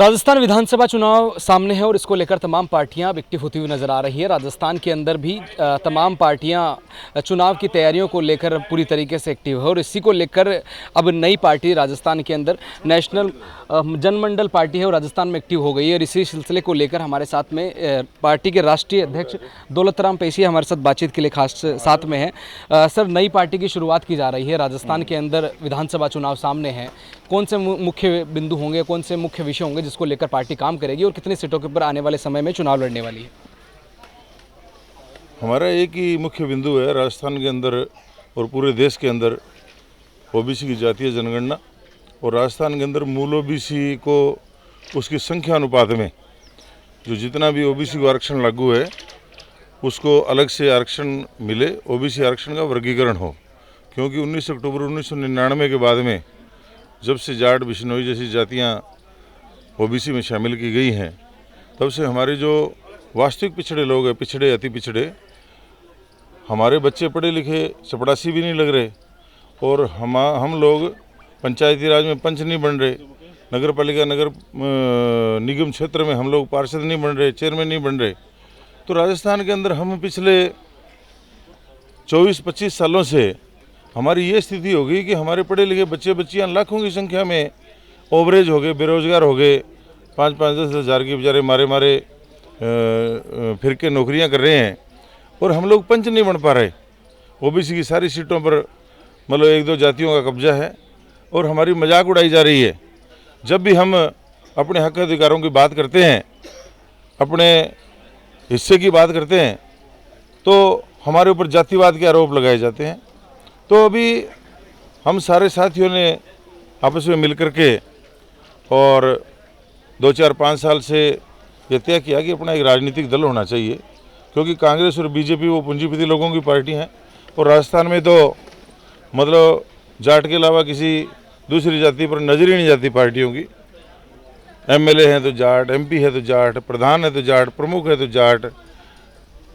राजस्थान विधानसभा चुनाव सामने है और इसको लेकर तमाम पार्टियां अब एक्टिव होती हुई नजर आ रही है। राजस्थान के अंदर भी तमाम पार्टियां चुनाव की तैयारियों को लेकर पूरी तरीके से एक्टिव है और इसी को लेकर अब नई पार्टी राजस्थान के अंदर नेशनल जनमंडल पार्टी है और राजस्थान में एक्टिव हो गई है। और इसी सिलसिले को लेकर हमारे साथ में पार्टी के राष्ट्रीय अध्यक्ष दौलतराम पेशी हमारे साथ बातचीत के लिए खास साथ में है। सर, नई पार्टी की शुरुआत की जा रही है, राजस्थान के अंदर विधानसभा चुनाव सामने है, कौन से मुख्य बिंदु होंगे, कौन से मुख्य विषय होंगे जिसको लेकर पार्टी काम करेगी और कितनी सीटों के ऊपर आने वाले समय में चुनाव लड़ने वाली है? हमारा एक ही मुख्य बिंदु है राजस्थान के अंदर और पूरे देश के अंदर ओबीसी की जातीय जनगणना। और राजस्थान के अंदर मूल ओबीसी को उसकी संख्या अनुपात में जो जितना भी ओबीसी को आरक्षण लागू है उसको अलग से आरक्षण मिले, ओबीसी आरक्षण का वर्गीकरण हो। क्योंकि 19 अक्टूबर 1999 के बाद में जब से जाट बिश्नोई जैसी जातियाँ ओबीसी में शामिल की गई हैं, तब से हमारे जो वास्तविक पिछड़े लोग हैं, पिछड़े अति पिछड़े, हमारे बच्चे पढ़े लिखे चपरासी भी नहीं लग रहे और हम लोग पंचायती राज में पंच नहीं बन रहे, नगर पालिका नगर निगम क्षेत्र में हम लोग पार्षद नहीं बन रहे, चेयरमैन नहीं बन रहे। तो राजस्थान के अंदर हम पिछले 24-25 सालों से हमारी ये स्थिति हो गई कि हमारे पढ़े लिखे बच्चे बच्चियाँ लाखों की संख्या में ओवरेज हो गए, बेरोजगार हो गए, 5-5-10 हज़ार के बेचारे मारे फिर के नौकरियां कर रहे हैं और हम लोग पंच नहीं बन पा रहे। ओबीसी की सारी सीटों पर मतलब 1-2 जातियों का कब्जा है और हमारी मजाक उड़ाई जा रही है। जब भी हम अपने हक अधिकारों की बात करते हैं, अपने हिस्से की बात करते हैं, तो हमारे ऊपर जातिवाद के आरोप लगाए जाते हैं। तो अभी हम सारे साथियों ने आपस में मिलकर के और 2-4-5 साल से ये तय किया कि अपना एक राजनीतिक दल होना चाहिए, क्योंकि कांग्रेस और बीजेपी वो पूंजीपति लोगों की पार्टी हैं और राजस्थान में तो मतलब जाट के अलावा किसी दूसरी जाति पर नजर ही नहीं जाती पार्टियों की। एमएलए हैं तो जाट, एमपी है तो जाट, प्रधान है तो जाट, प्रमुख है तो जाट,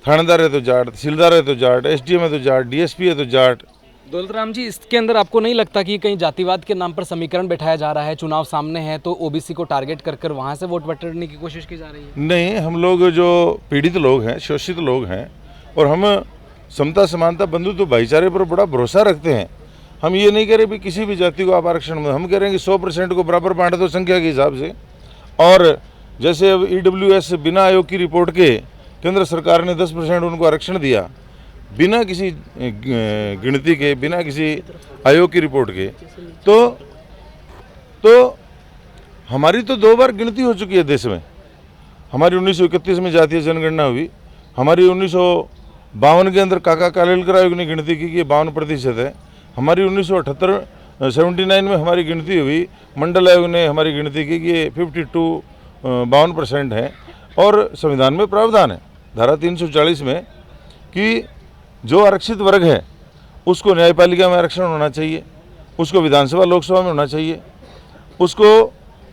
थानेदार है तो जाट, तहसीलदार है तो जाट, एसडीएम है तो जाट, डीएसपी है तो जाट। दौलतराम जी, इसके अंदर आपको नहीं लगता कि कहीं जातिवाद के नाम पर समीकरण बैठाया जा रहा है? चुनाव सामने है तो ओबीसी को टारगेट कर वहां से वोट बटोरने की कोशिश की जा रही है? नहीं, हम लोग जो पीड़ित लोग हैं, शोषित लोग हैं और हम समता समानता बंधुत्व भाईचारे पर बड़ा भरोसा रखते हैं। हम ये नहीं कह रहे भी किसी भी जाति को आप आरक्षण में, हम कह रहे हैं कि 100% को बराबर बांट दो संख्या के हिसाब से। और जैसे अब ईडब्ल्यूएस बिना आयोग की रिपोर्ट के केंद्र सरकार ने 10% उनको आरक्षण दिया, बिना किसी गिनती के, बिना किसी आयोग की रिपोर्ट के। तो हमारी तो 2 बार गिनती हो चुकी है देश में। हमारी 1931 में जातीय जनगणना हुई, हमारी 1952 के अंदर काका कालेलकर आयोग ने गिनती की कि 52% है। हमारी 1978-79 में हमारी गिनती हुई, मंडल आयोग ने हमारी गिनती की कि ये 52% है। और संविधान में प्रावधान है धारा 340 में कि जो आरक्षित वर्ग है उसको न्यायपालिका में आरक्षण होना चाहिए, उसको विधानसभा लोकसभा में होना चाहिए, उसको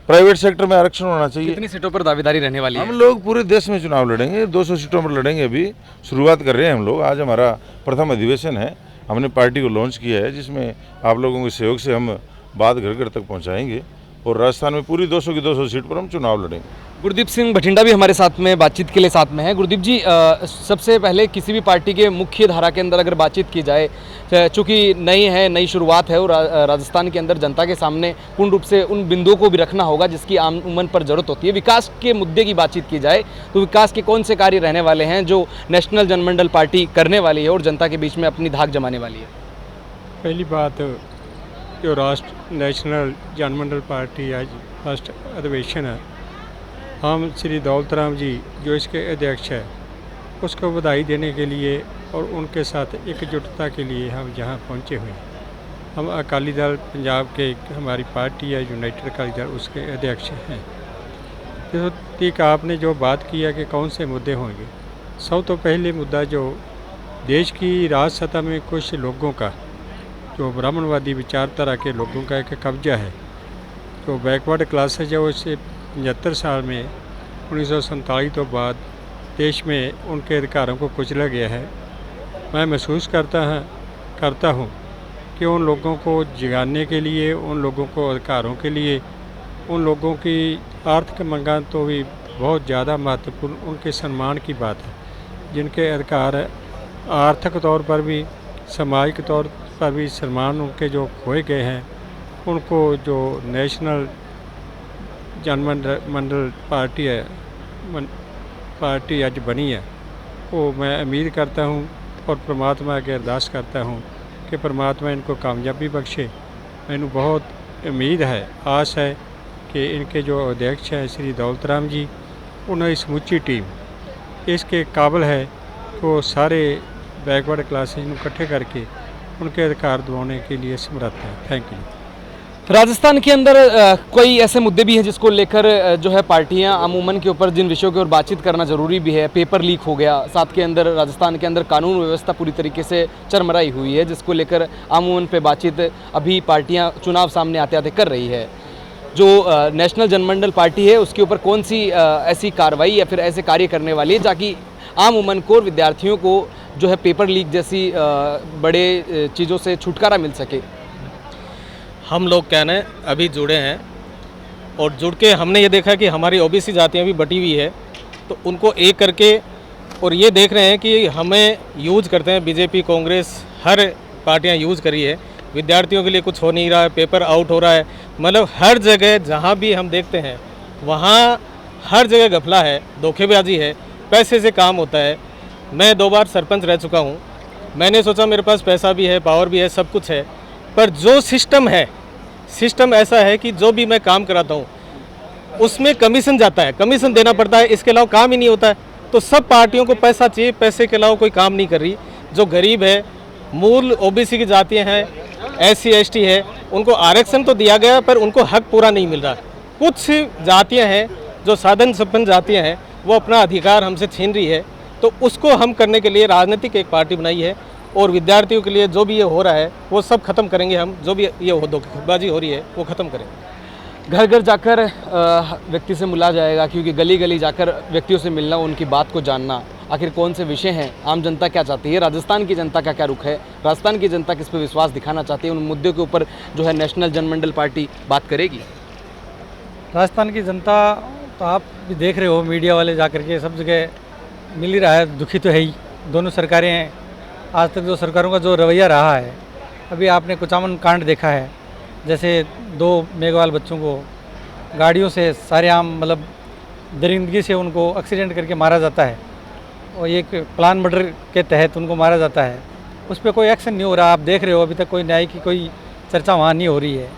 प्राइवेट सेक्टर में आरक्षण होना चाहिए। कितनी सीटों पर दावेदारी रहने वाली है? हम लोग पूरे देश में चुनाव लड़ेंगे, 200 सीटों पर लड़ेंगे। अभी शुरुआत कर रहे हैं हम लोग। आज हमारा प्रथम अधिवेशन है, हमने पार्टी को लॉन्च किया है, जिसमें आप लोगों के सहयोग से हम बात घर घर तक पहुँचाएँगे और राजस्थान में पूरी 200 की 200 सीट पर हम चुनाव लड़ेंगे। गुरदीप सिंह भटिंडा भी हमारे साथ में बातचीत के लिए साथ में है। गुरदीप जी, सबसे पहले किसी भी पार्टी के मुख्य धारा के अंदर अगर बातचीत की जाए, चूँकि नई शुरुआत है और राजस्थान के अंदर जनता के सामने पूर्ण रूप से उन बिंदुओं को भी रखना होगा जिसकी आम उमन पर जरूरत होती है। विकास के मुद्दे की बातचीत की जाए तो विकास के कौन से कार्य रहने वाले हैं जो नेशनल जनमंडल पार्टी करने वाली है और जनता के बीच में अपनी धाक जमाने वाली है? पहली बात, जो राष्ट्र नेशनल जनमंडल पार्टी आज फर्स्ट अधिवेशन है, हम श्री दौलतराम जी जो इसके अध्यक्ष है उसको बधाई देने के लिए और उनके साथ एकजुटता के लिए हम यहाँ पहुँचे हुए हैं। हम अकाली दल पंजाब के हमारी पार्टी है यूनाइटेड अकाली दल, उसके अध्यक्ष हैं। तो ठीक आपने जो बात किया कि कौन से मुद्दे होंगे, सब तो पहले मुद्दा जो देश की राज सत्ता में कुछ लोगों का, जो ब्राह्मणवादी विचारधारा के लोगों का एक कब्जा है, तो बैकवर्ड क्लासेज है, उससे 75 साल में 1947 तो बाद देश में उनके अधिकारों को कुचला गया है। मैं महसूस करता हूँ कि उन लोगों को जगाने के लिए, उन लोगों को अधिकारों के लिए, उन लोगों की आर्थिक मंगां तो भी बहुत ज़्यादा महत्वपूर्ण उनके सम्मान की बात है, जिनके अधिकार आर्थिक तौर पर भी, सामाजिक तौर पर भी सम्मान उनके जो खोए गए हैं, उनको जो नेशनल जनमंडल पार्टी है पार्टी आज बनी है, वो मैं उम्मीद करता हूँ और परमात्मा के अरदास करता हूँ कि परमात्मा इनको कामयाबी बख्शे। मैंने बहुत उम्मीद है, आस है कि इनके जो अध्यक्ष हैं श्री दौलत राम जी, उन्हें समूची टीम इसके काबिल है कि वो सारे बैकवर्ड क्लासेज को इकट्ठे करके उनके अधिकार दिलाने के लिए समर्थ है। Thank you. राजस्थान के अंदर कोई ऐसे मुद्दे भी हैं जिसको लेकर जो है पार्टियां अमूमन के ऊपर जिन विषयों के ऊपर बातचीत करना ज़रूरी भी है। पेपर लीक हो गया, साथ के अंदर राजस्थान के अंदर कानून व्यवस्था पूरी तरीके से चरमराई हुई है, जिसको लेकर अमूमन पे बातचीत अभी पार्टियां चुनाव सामने आते आते कर रही है। जो नेशनल जनमंडल पार्टी है उसके ऊपर कौन सी ऐसी कार्रवाई या फिर ऐसे कार्य करने वाली है ताकि आम उमन को और विद्यार्थियों को जो है पेपर लीक जैसी बड़े चीज़ों से छुटकारा मिल सके? हम लोग क्या है अभी जुड़े हैं और जुड़ के हमने ये देखा कि हमारी ओबीसी जातियाँ भी बटी हुई है, तो उनको एक करके और ये देख रहे हैं कि हमें यूज करते हैं, बीजेपी कांग्रेस हर पार्टियां यूज करी है, विद्यार्थियों के लिए कुछ हो नहीं रहा है, पेपर आउट हो रहा है, मतलब हर जगह जहाँ भी हम देखते हैं वहाँ हर जगह घपला है, धोखेबाजी है, पैसे से काम होता है। मैं 2 बार सरपंच रह चुका हूँ, मैंने सोचा मेरे पास पैसा भी है, पावर भी है, सब कुछ है, पर जो सिस्टम है, सिस्टम ऐसा है कि जो भी मैं काम कराता हूँ उसमें कमीशन जाता है, कमीशन देना पड़ता है, इसके अलावा काम ही नहीं होता है। तो सब पार्टियों को पैसा चाहिए, पैसे के अलावा कोई काम नहीं कर रही। जो गरीब है, मूल ओबीसी की जातियाँ हैं, SC ST है, उनको आरक्षण तो दिया गया पर उनको हक पूरा नहीं मिल रहा। कुछ जातियाँ हैं जो साधन संपन्न जातियाँ हैं, वो अपना अधिकार हमसे छीन रही है, तो उसको हम करने के लिए राजनीतिक एक पार्टी बनाई है और विद्यार्थियों के लिए जो भी ये हो रहा है वो सब खत्म करेंगे हम, जो भी ये धोखेबाजी हो रही है वो ख़त्म करेंगे। घर घर जाकर व्यक्ति से मिला जाएगा, क्योंकि गली गली जाकर व्यक्तियों से मिलना, उनकी बात को जानना, आखिर कौन से विषय हैं, आम जनता क्या चाहती है, राजस्थान की जनता का क्या रुख है, राजस्थान की जनता किस पे विश्वास दिखाना चाहती है, उन मुद्दों के ऊपर जो है नेशनल जनमंडल पार्टी बात करेगी। राजस्थान की जनता तो आप भी देख रहे हो, मीडिया वाले जा कर के सब जगह मिल ही रहा है, दुखी तो है ही। दोनों सरकारें हैं, आज तक जो सरकारों का जो रवैया रहा है, अभी आपने कुचामन कांड देखा है, जैसे 2 मेघवाल बच्चों को गाड़ियों से सारेआम मतलब दरिंदगी से उनको एक्सीडेंट करके मारा जाता है और एक प्लान मर्डर के तहत उनको मारा जाता है। उस पर कोई एक्शन नहीं हो रहा, आप देख रहे हो, अभी तक कोई न्याय की कोई चर्चा वहाँ नहीं हो रही है।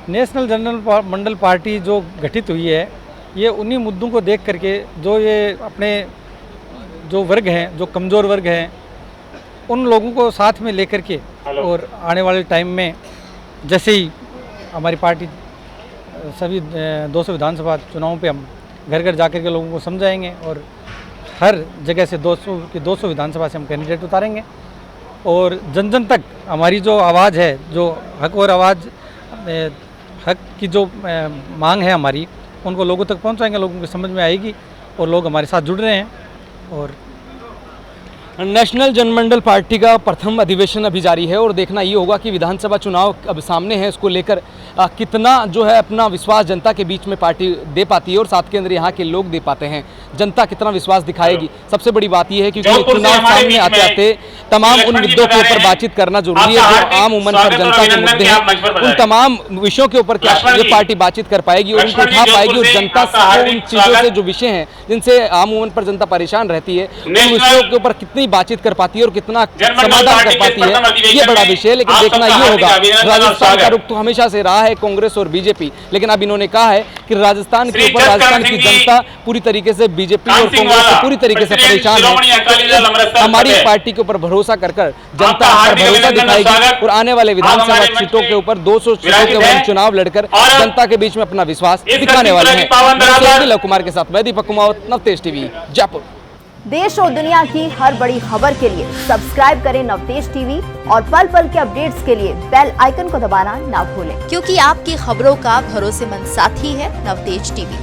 नेशनल जनरल मंडल पार्टी जो गठित हुई है, ये उन्हीं मुद्दों को देख करके जो ये अपने जो वर्ग हैं, जो कमज़ोर वर्ग हैं, उन लोगों को साथ में लेकर के और आने वाले टाइम में जैसे ही हमारी पार्टी सभी 200 विधानसभा चुनावों पे हम घर घर जाकर के लोगों को समझाएंगे और हर जगह से 200 विधानसभा से हम कैंडिडेट उतारेंगे और जन जन तक हमारी जो आवाज़ है, जो हक और आवाज़ हक की जो मांग है हमारी, उनको लोगों तक पहुंचाएंगे, लोगों को समझ में आएगी और लोग हमारे साथ जुड़ रहे हैं। और नेशनल जनमंडल पार्टी का प्रथम अधिवेशन अभी जारी है और देखना ये होगा कि विधानसभा चुनाव अब सामने है, इसको लेकर कितना जो है अपना विश्वास जनता के बीच में पार्टी दे पाती है और साथ के अंदर यहाँ के लोग दे पाते हैं, जनता कितना विश्वास दिखाएगी। सबसे बड़ी बात यह है कि चुनाव सामने आते आते तमाम उन मुद्दों के ऊपर बातचीत करना जरूरी है जो आम उमन पर जनता के मुद्दे हैं, उन तमाम विषयों के ऊपर क्या ये पार्टी बातचीत कर पाएगी और उनको उठा पाएगी और जनता से उन चीज़ों से जो विषय हैं जिनसे आम उमन पर जनता परेशान रहती है, उन विषयों के ऊपर कितनी बातचीत कर पाती है और कितना समाधान कर पाती है, ये बड़ा विषय है। लेकिन देखना ये होगा, राजस्थान का रुख तो हमेशा से रहा है कांग्रेस और बीजेपी, लेकिन अब इन्होंने कहा है कि राजस्थान के ऊपर राजस्थान की जनता पूरी तरीके से बीजेपी और कांग्रेस से पूरी तरीके से परेशान है। हमारी पार्टी के ऊपर भरोसा कर जनता पर भरोसा दिखाएगी और आने वाले विधानसभा सीटों के ऊपर 200 सीटों के ऊपर चुनाव लड़कर जनता के बीच में अपना विश्वास दिखाने वाले हैं। लव कुमार के साथ मैं दीपक कुमावत, नवतेज टीवी, जयपुर। देश और दुनिया की हर बड़ी खबर के लिए सब्सक्राइब करें नवतेज टीवी और पल पल के अपडेट्स के लिए बेल आइकन को दबाना ना भूलें, क्योंकि आपकी खबरों का भरोसेमंद साथी है नवतेज टीवी।